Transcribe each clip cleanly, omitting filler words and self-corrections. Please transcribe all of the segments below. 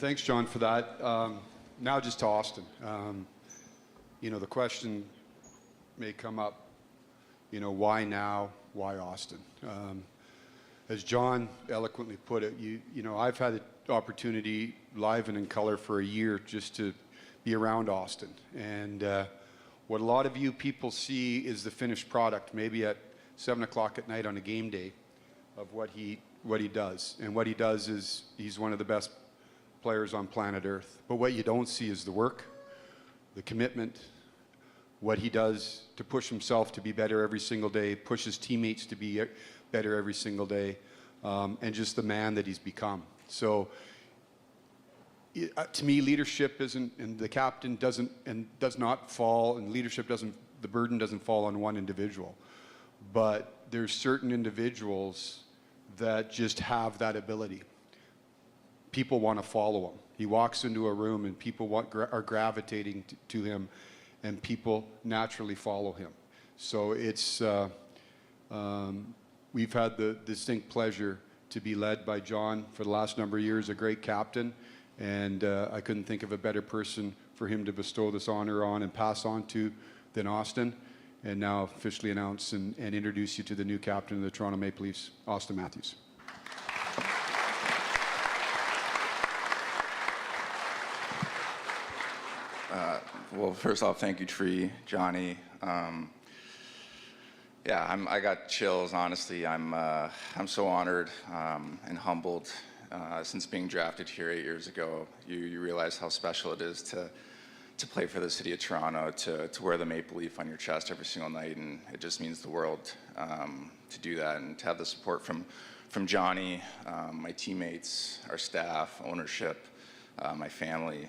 Thanks, John, for that. Now just to Austin. The question may come up, why now? Why Austin? As John eloquently put it, I've had the opportunity live and in color for a year just to be around Austin. And what a lot of you people see is the finished product, maybe at 7 o'clock at night on a game day, of what he does. And what he does is he's one of the best players on planet Earth. But what you don't see is the work, the commitment, what he does to push himself to be better every single day, push his teammates to be better every single day, and just the man that he's become. So to me, leadership isn't, and the captain does not fall, and leadership doesn't, the burden doesn't fall on one individual. But there's certain individuals that just have that ability. People want to follow him. He walks into a room and people are gravitating to him, and people naturally follow him. So it's, we've had the distinct pleasure to be led by John for the last number of years, a great captain, and I couldn't think of a better person for him to bestow this honor on and pass on to than Austin, and now officially announce and introduce you to the new captain of the Toronto Maple Leafs, Austin Matthews. Well, first off, thank you, Tree, Johnny. I got chills. Honestly, I'm so honored and humbled. Since being drafted here 8 years ago, you realize how special it is to play for the city of Toronto, to wear the Maple Leaf on your chest every single night, and it just means the world to do that, and to have the support from Johnny, my teammates, our staff, ownership. My family,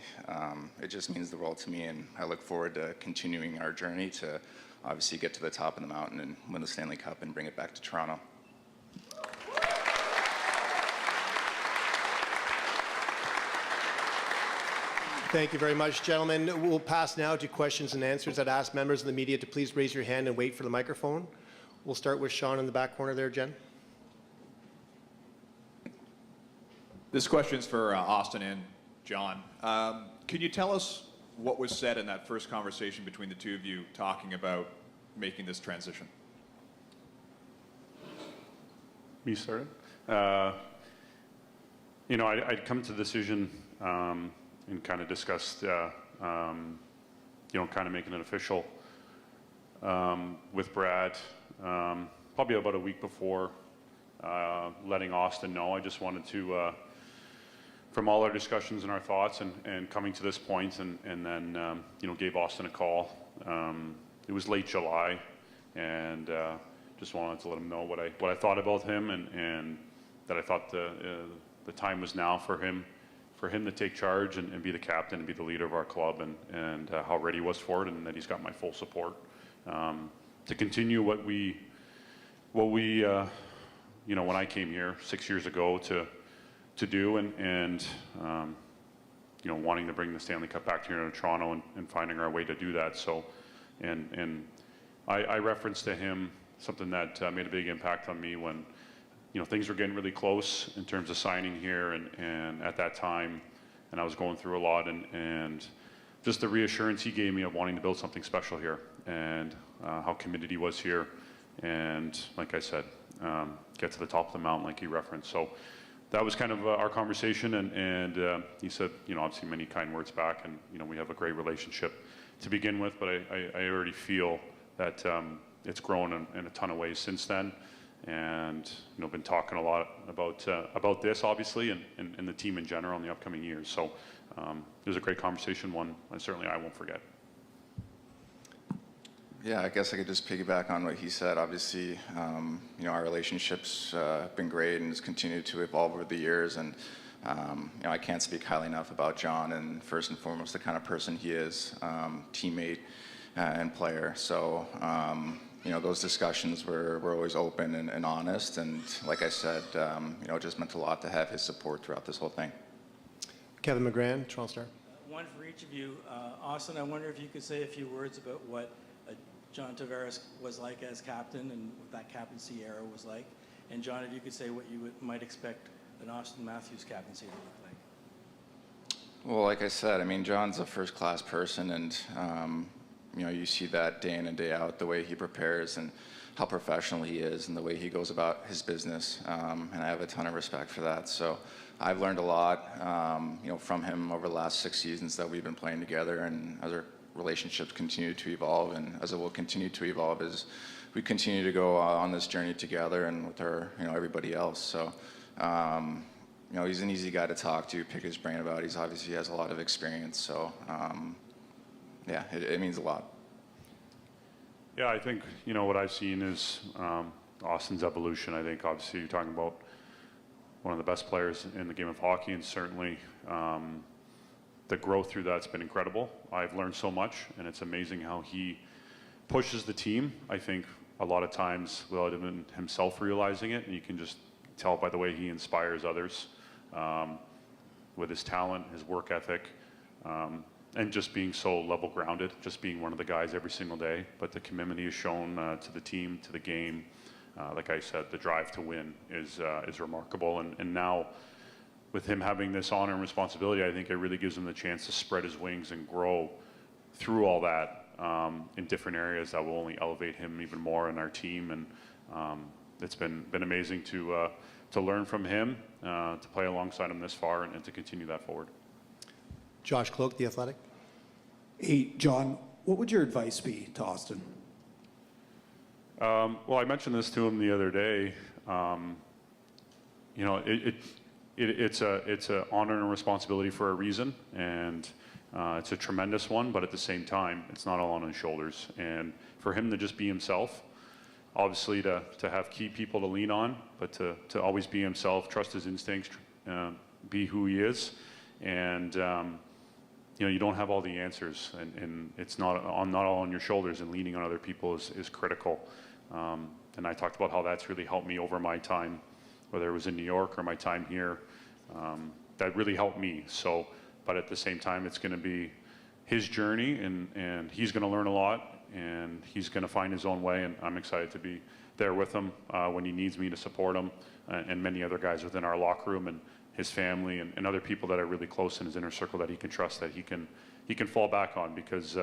it just means the world to me, and I look forward to continuing our journey to obviously get to the top of the mountain and win the Stanley Cup and bring it back to Toronto. Thank you very much, gentlemen. We'll pass now to questions and answers. I'd ask members of the media to please raise your hand and wait for the microphone. We'll start with Sean in the back corner there, Jen. This question's for Austin and John. Can you tell us what was said in that first conversation between the two of you talking about making this transition? Me started? I'd come to the decision and kind of discussed, kind of making it official with Brad, probably about a week before letting Austin know. I just wanted to from all our discussions and our thoughts and coming to this point, and then gave Austin a call. It was late July, and just wanted to let him know what I thought about him, and that I thought the time was now for him to take charge and be the captain and be the leader of our club, and how ready he was for it, and that he's got my full support to continue what we when I came here 6 years ago to do, and wanting to bring the Stanley Cup back here to Toronto and finding our way to do that. So, and I referenced to him something that made a big impact on me when things were getting really close in terms of signing here, and at that time, and I was going through a lot, and just the reassurance he gave me of wanting to build something special here, and how committed he was here, and like I said, get to the top of the mountain like he referenced. So that was kind of our conversation, and he said, obviously many kind words back, and we have a great relationship to begin with, but I already feel that it's grown in a ton of ways since then, and been talking a lot about this obviously, and the team in general in the upcoming years. So it was a great conversation, one certainly I won't forget. Yeah, I guess I could just piggyback on what he said. Obviously, our relationships have been great and has continued to evolve over the years. And I can't speak highly enough about John, and first and foremost, the kind of person he is, teammate and player. So, those discussions were always open and honest. And like I said, it just meant a lot to have his support throughout this whole thing. Kevin McGran, Toronto Star. One for each of you. Austin, I wonder if you could say a few words about what John Tavares was like as captain, and what that captaincy era was like. And John, if you could say what you might expect an Austin Matthews captaincy to look like. Well, like I said, I mean, John's a first-class person, and you see that day in and day out, the way he prepares and how professional he is, and the way he goes about his business. And I have a ton of respect for that. So I've learned a lot, from him over the last 6 seasons that we've been playing together, and as our relationships continue to evolve, and as it will continue to evolve as we continue to go on this journey together and with our, everybody else. So. He's an easy guy to talk to, pick his brain about. He's obviously has a lot of experience, so it means a lot. Yeah, I think, what I've seen is Austin's evolution. I think obviously you're talking about one of the best players in the game of hockey, and certainly the growth through that's been incredible. I've learned so much, and it's amazing how he pushes the team. I think a lot of times without even himself realizing it, and you can just tell by the way he inspires others with his talent, his work ethic, and just being so level grounded, just being one of the guys every single day. But the commitment he has shown to the team, to the game, like I said, the drive to win is remarkable. And now with him having this honor and responsibility, I think it really gives him the chance to spread his wings and grow through all that in different areas that will only elevate him even more in our team. And it's been amazing to learn from him, to play alongside him this far, and to continue that forward. Josh Cloak, The Athletic. Hey, John, what would your advice be to Austin? Well, I mentioned this to him the other day. It's an honor and a responsibility for a reason, and it's a tremendous one. But at the same time, it's not all on his shoulders. And for him to just be himself, obviously to have key people to lean on, but to always be himself, trust his instincts, be who he is, and you don't have all the answers, and it's not all on your shoulders, and leaning on other people is critical. And I talked about how that's really helped me over my time, whether it was in New York or my time here. That really helped me. So, but at the same time, it's going to be his journey, and he's going to learn a lot, and he's going to find his own way, and I'm excited to be there with him when he needs me to support him, and many other guys within our locker room, and his family, and other people that are really close in his inner circle that he can trust, that he can fall back on, because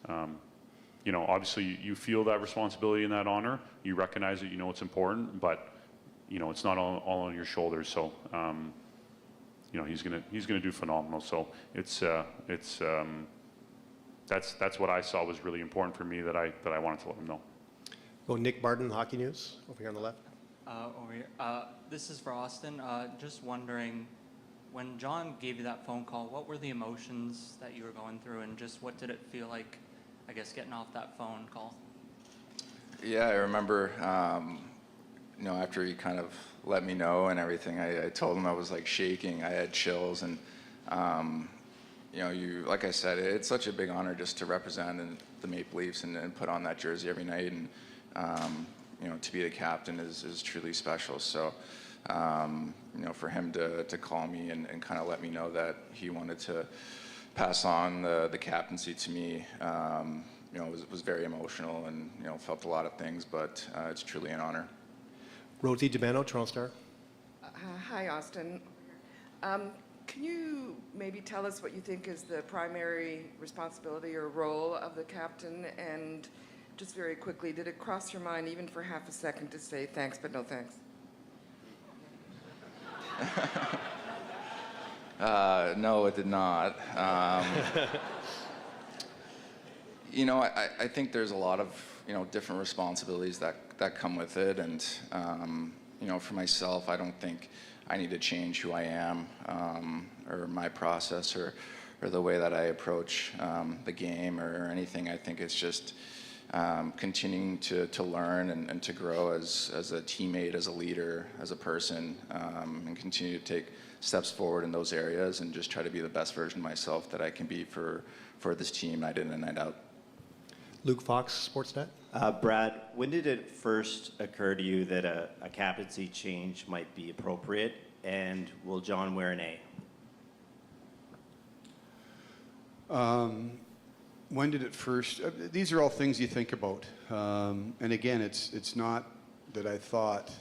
obviously you feel that responsibility and that honor. You recognize it, it's important, but it's not all on your shoulders. So he's gonna do phenomenal. So that's what I saw was really important for me, that I wanted to let him know. Go Nick Barton, Hockey News, over here on the left. Over here. This is for Austin. Just wondering, when John gave you that phone call, what were the emotions that you were going through, and just what did it feel like, I guess, getting off that phone call? Yeah, I remember, after he kind of let me know and everything, I told him I was like shaking. I had chills, and like I said, it's such a big honor just to represent the Maple Leafs and put on that jersey every night, and to be the captain is truly special. So, for him to call me and kind of let me know that he wanted to pass on the captaincy to me, was very emotional, and felt a lot of things, but it's truly an honor. Rosie DiMano, Toronto Star. Hi, Austin. Can you maybe tell us what you think is the primary responsibility or role of the captain? And just very quickly, did it cross your mind even for half a second to say thanks but no thanks? No, it did not. I think there's a lot of different responsibilities that come with it, and for myself, I don't think I need to change who I am, or my process, or the way that I approach the game or anything. I think it's just continuing to learn and to grow as a teammate, as a leader, as a person, and continue to take steps forward in those areas, and just try to be the best version of myself that I can be for this team night in and night out. Luke Fox, Sportsnet. Brad, when did it first occur to you that a captaincy change might be appropriate, and will John wear an A? When did it first? These are all things you think about, and again, it's not that I thought,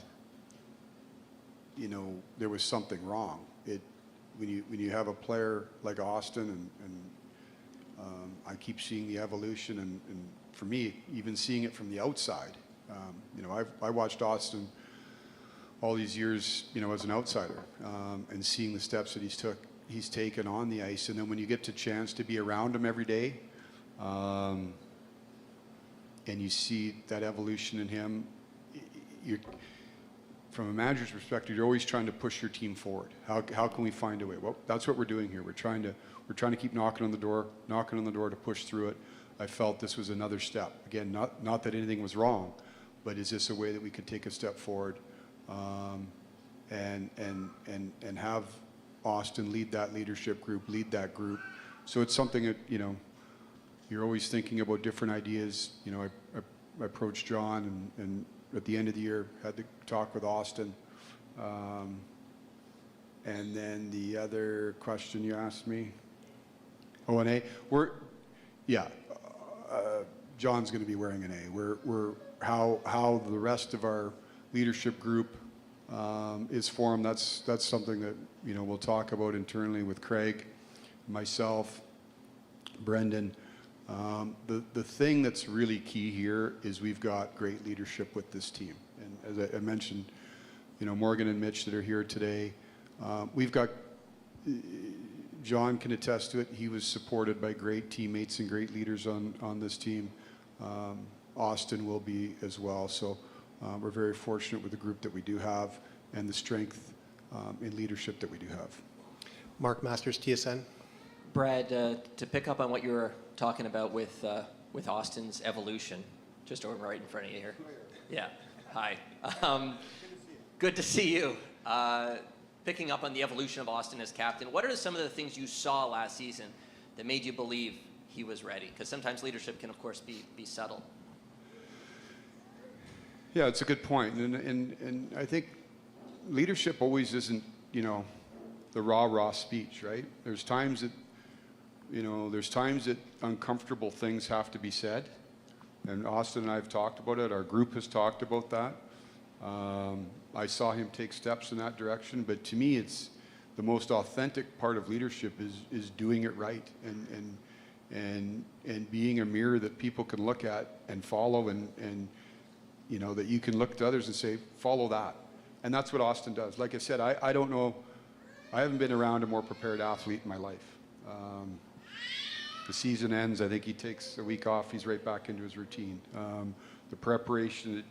there was something wrong. when you have a player like Austin, and I keep seeing the evolution, and for me, even seeing it from the outside. You know, I watched Austin all these years, you know, as an outsider, and seeing the steps that he's taken on the ice, and then when you get the chance to be around him every day, and you see that evolution in him, from a manager's perspective, you're always trying to push your team forward. How can we find a way? Well, that's what we're doing here. We're trying to keep knocking on the door to push through it. I felt this was another step. Again, not that anything was wrong, but is this a way that we could take a step forward, and have Austin lead that leadership group, lead that group. So it's something that, you know, you're always thinking about different ideas. You know, I approached John, and at the end of the year had to talk with Austin. And then the other question you asked me, O&A, John's going to be wearing an A. We're how the rest of our leadership group is formed. That's something that, you know, we'll talk about internally with Craig, myself, Brendan. The thing that's really key here is we've got great leadership with this team. And as I mentioned, you know, Morgan and Mitch that are here today, we've got, John can attest to it, he was supported by great teammates and great leaders on this team. Austin will be as well. So we're very fortunate with the group that we do have and the strength in leadership that we do have. Mark Masters, TSN. Brad, to pick up on what you were talking about with Austin's evolution, just over right in front of you here. Yeah, hi. Good to see you. Picking up on the evolution of Austin as captain, what are some of the things you saw last season that made you believe he was ready? Because sometimes leadership can, of course, be subtle. Yeah, it's a good point. And I think leadership always isn't, you know, the rah-rah speech, right? There's times that uncomfortable things have to be said. And Austin and I have talked about it. Our group has talked about that. I saw him take steps in that direction. But to me, it's the most authentic part of leadership is doing it right and being a mirror that people can look at and follow, and you know, that you can look to others and say, follow that. And that's what Austin does. Like I said, I don't know, I haven't been around a more prepared athlete in my life. The season ends, I think he takes a week off, he's right back into his routine. The preparation,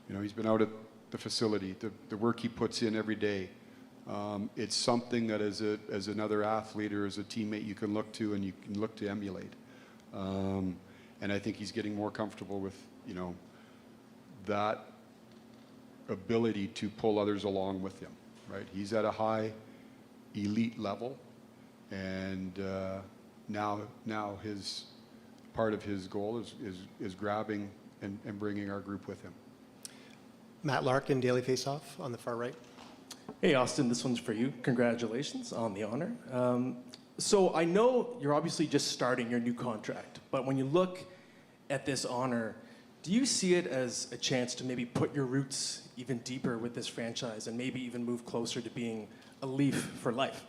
you know, he's been out at the facility, the work he puts in every day. It's something that as another athlete or as a teammate you can look to and you can look to emulate. And I think he's getting more comfortable with, you know, that ability to pull others along with him, right? He's at a high elite level, and now his part of his goal is grabbing and bringing our group with him. Matt Larkin, Daily Faceoff on the far right. Hey, Austin, this one's for you. Congratulations on the honor. So I know you're obviously just starting your new contract, but when you look at this honor, do you see it as a chance to maybe put your roots even deeper with this franchise and maybe even move closer to being a Leaf for life?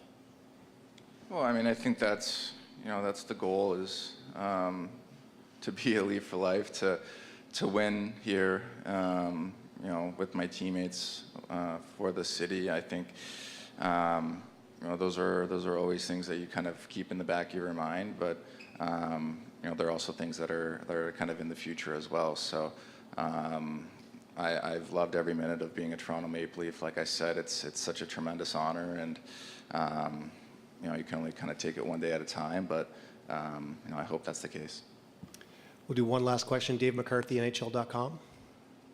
Well, I mean, I think that's the goal, is to be a Leaf for life, to win here, you know, with my teammates for the city. I think, you know, those are always things that you kind of keep in the back of your mind, but you know, there are also things that are kind of in the future as well. So I've loved every minute of being a Toronto Maple Leaf. Like I said, it's such a tremendous honor, and you know, you can only kind of take it one day at a time, but you know, I hope that's the case. We'll do one last question. Dave McCarthy, NHL.com.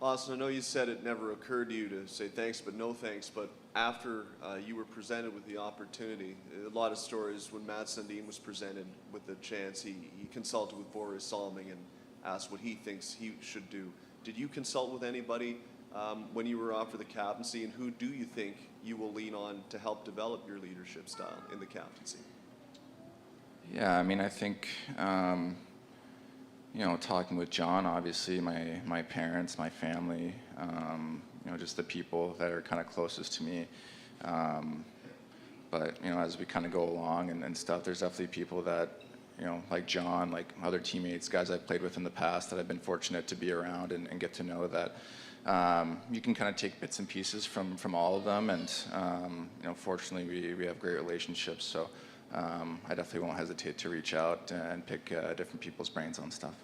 Austin, I know you said it never occurred to you to say thanks but no thanks, but after you were presented with the opportunity, a lot of stories when Matt Sundin was presented with the chance, he consulted with Boris Salming and asked what he thinks he should do. Did you consult with anybody when you were offered the captaincy, and who do you think you will lean on to help develop your leadership style in the captaincy? Yeah, I mean, I think, you know, talking with John, obviously, my parents, my family, you know, just the people that are kind of closest to me. But, you know, as we kind of go along and stuff, there's definitely people that, you know, like John, like other teammates, guys I've played with in the past that I've been fortunate to be around and get to know that you can kind of take bits and pieces from all of them. And, you know, fortunately, we have great relationships. So I definitely won't hesitate to reach out and pick different people's brains on stuff.